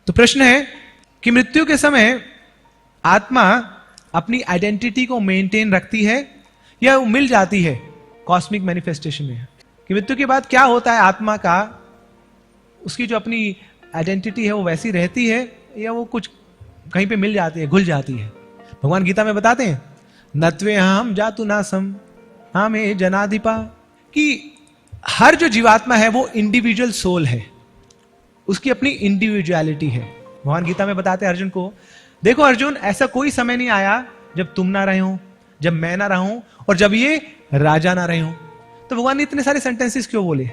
तो प्रश्न है कि मृत्यु के समय आत्मा अपनी आइडेंटिटी को मेंटेन रखती है या वो मिल जाती है कॉस्मिक मैनिफेस्टेशन में? कि मृत्यु के बाद क्या होता है आत्मा का, उसकी जो अपनी आइडेंटिटी है वो वैसी रहती है या वो कुछ कहीं पे मिल जाती है, घुल जाती है? भगवान गीता में बताते हैं नत्वे हम जातु नासम हमें जनाधिपा, कि हर जो जीवात्मा है वो इंडिविजुअल सोल है, उसकी अपनी इंडिविजुअलिटी है। भगवान गीता में बताते हैं अर्जुन को, देखो अर्जुन, ऐसा कोई समय नहीं आया जब तुम ना रहे हो, जब मैं ना रहूं और जब ये राजा ना रहे हो। तो भगवान ने इतने सारे सेंटेंसेस क्यों बोले?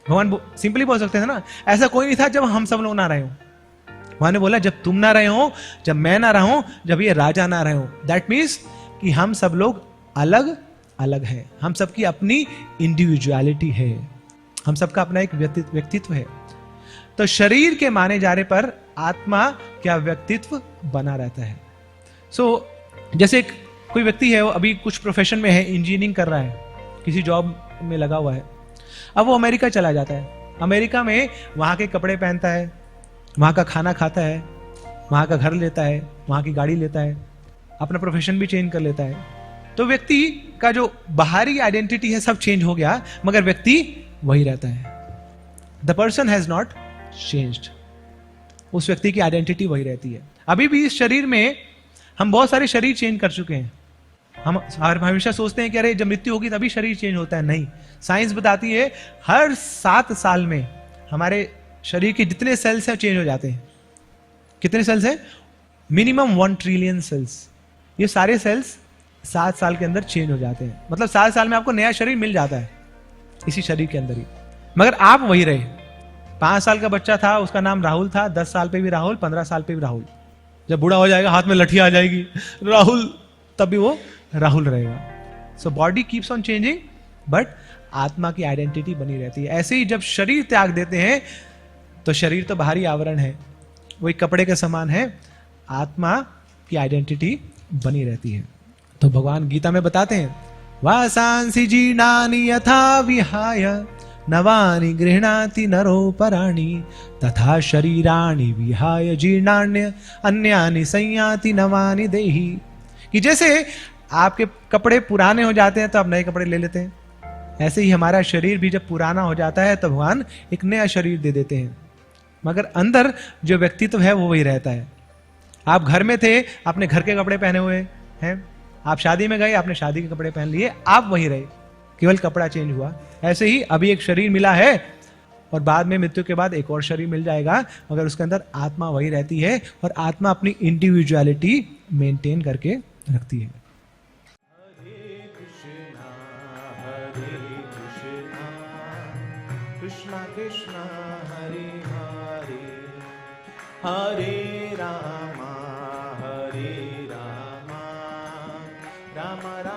भगवान सिंपली बोल सकते थे ना, ऐसा कोई नहीं था जब हम सब लोग ना रहे हो। भगवान ने बोला जब तुम ना रहे हो, जब मैं ना रहूं, जब ये राजा ना रहे हो। दैट मीन्स कि हम सब लोग अलग अलग है, हम सबकी अपनी इंडिविजुअलिटी है, हम सबका अपना एक व्यक्तित्व है। तो शरीर के माने जाने पर आत्मा क्या व्यक्तित्व बना रहता है। जैसे कोई व्यक्ति है, वो अभी कुछ प्रोफेशन में है, इंजीनियरिंग कर रहा है, किसी जॉब में लगा हुआ है, अब वो अमेरिका चला जाता है। अमेरिका में वहां के कपड़े पहनता है, वहां का खाना खाता है, वहां का घर लेता है, वहां की गाड़ी लेता है, अपना प्रोफेशन भी चेंज कर लेता है। तो व्यक्ति का जो बाहरी आइडेंटिटी है सब चेंज हो गया, मगर व्यक्ति वही रहता है। The person has not changed, उस व्यक्ति की आइडेंटिटी वही रहती है। अभी भी इस शरीर में हम बहुत सारे शरीर चेंज कर चुके हैं। हम हमेशा सोचते हैं कि अरे जब मृत्यु होगी तभी शरीर चेंज होता है। नहीं, साइंस बताती है हर 7 साल में हमारे शरीर के जितने सेल्स हैं चेंज हो जाते हैं। कितने सेल्स हैं? Minimum 1 trillion cells. ये सारे सेल्स 7 साल के अंदर चेंज हो जाते हैं। मतलब 7 साल में आपको नया शरीर मिल जाता है इसी शरीर के अंदर ही, मगर आप वही रहे। 5 साल का बच्चा था, उसका नाम राहुल था, 10 साल पे भी राहुल, 15 साल पे भी राहुल। जब बूढ़ा हो जाएगा, हाथ में लठी आ जाएगी, राहुल, तब भी वो राहुल रहेगा। So body keeps on changing, but आत्मा की आइडेंटिटी बनी रहती है। ऐसे ही जब शरीर त्याग देते हैं तो शरीर तो बाहरी आवरण है, वो एक कपड़े के समान है, आत्मा की आइडेंटिटी बनी रहती है। तो भगवान गीता में बताते हैं वासांसि जीर्णानि यथा विहाय नवानि गृह्णाति नरो पराणि तथा शरीराणि विहाय जीर्णान्य अन्यानि संयाति नवानि देहि। कि जैसे आपके कपड़े पुराने हो जाते हैं तो आप नए कपड़े ले लेते हैं, ऐसे ही हमारा शरीर भी जब पुराना हो जाता है तो भगवान एक नया शरीर दे देते हैं, मगर अंदर जो व्यक्तित्व है वो वही रहता है। आप घर में थे, आपने घर के कपड़े पहने हुए हैं, आप शादी में गए, आपने शादी के कपड़े पहन लिए, आप वही रहे, केवल कपड़ा चेंज हुआ। ऐसे ही अभी एक शरीर मिला है और बाद में मृत्यु के बाद एक और शरीर मिल जाएगा, मगर उसके अंदर आत्मा वही रहती है और आत्मा अपनी इंडिविजुअलिटी मेंटेन करके रखती है। कृष्णा कृष्णा हरे हरे, हरे रामा रामा राम